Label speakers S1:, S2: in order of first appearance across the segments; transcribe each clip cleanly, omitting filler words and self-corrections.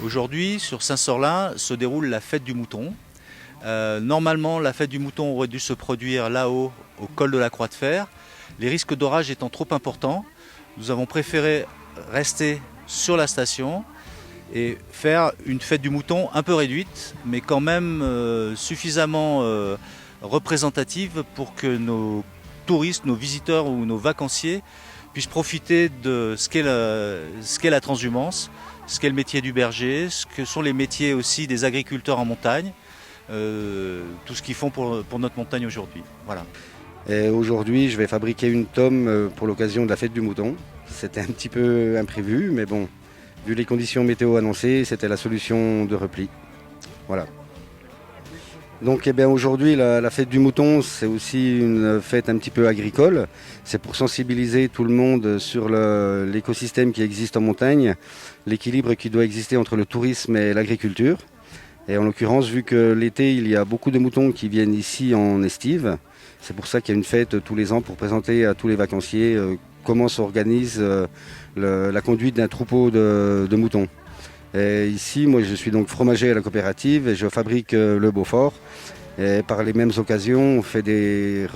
S1: Aujourd'hui, sur Saint-Sorlin, se déroule la fête du mouton. Normalement, la fête du mouton aurait dû se produire là-haut, au col de la Croix de Fer. Les risques d'orage étant trop importants, nous avons préféré rester sur la station et faire une fête du mouton un peu réduite, mais quand même suffisamment représentative pour que nos touristes, nos visiteurs ou nos vacanciers puissent profiter de ce qu'est la transhumance, ce qu'est le métier du berger, ce que sont les métiers aussi des agriculteurs en montagne, tout ce qu'ils font pour notre montagne aujourd'hui. Voilà.
S2: Aujourd'hui, je vais fabriquer une tome pour l'occasion de la fête du mouton. C'était un petit peu imprévu, mais bon, vu les conditions météo annoncées, c'était la solution de repli. Voilà. Donc aujourd'hui, la fête du mouton, c'est aussi une fête un petit peu agricole. C'est pour sensibiliser tout le monde sur l'écosystème qui existe en montagne, l'équilibre qui doit exister entre le tourisme et l'agriculture. Et en l'occurrence, vu que l'été, il y a beaucoup de moutons qui viennent ici en estive, c'est pour ça qu'il y a une fête tous les ans pour présenter à tous les vacanciers comment s'organise la conduite d'un troupeau de moutons. Et ici, moi, je suis donc fromager à la coopérative et je fabrique le Beaufort. Et par les mêmes occasions, on fait des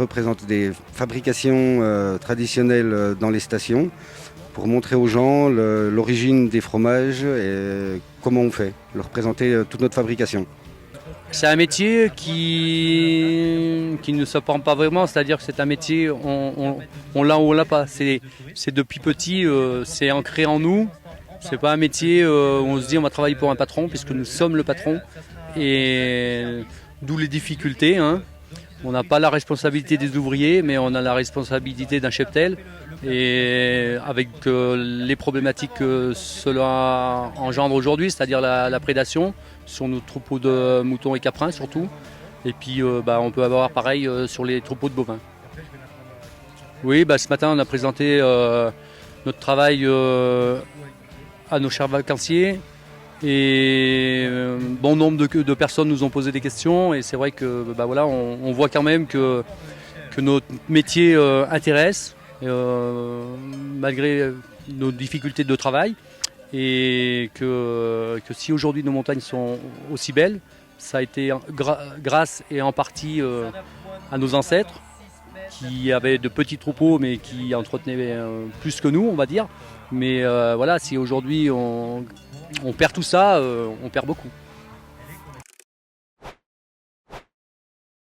S2: fabrications traditionnelles dans les stations pour montrer aux gens l'origine des fromages et comment on fait, leur présenter toute notre fabrication.
S3: C'est un métier qui ne s'apprend pas vraiment, c'est-à-dire que c'est un métier, on l'a ou on l'a pas. C'est depuis petit, c'est ancré en nous. C'est pas un métier où on se dit on va travailler pour un patron, puisque nous sommes le patron. Et d'où les difficultés. Hein. On n'a pas la responsabilité des ouvriers, mais on a la responsabilité d'un cheptel. Et avec les problématiques que cela engendre aujourd'hui, c'est-à-dire la prédation sur nos troupeaux de moutons et caprins surtout. Et puis on peut avoir pareil sur les troupeaux de bovins. Oui, ce matin on a présenté notre travail à nos chers vacanciers. Et bon nombre de personnes nous ont posé des questions. Et c'est vrai que on voit quand même que notre métier intéresse. Malgré nos difficultés de travail, et que si aujourd'hui nos montagnes sont aussi belles, ça a été grâce et en partie à nos ancêtres qui avaient de petits troupeaux mais qui entretenaient plus que nous, on va dire. Mais si aujourd'hui on perd tout ça, on perd beaucoup.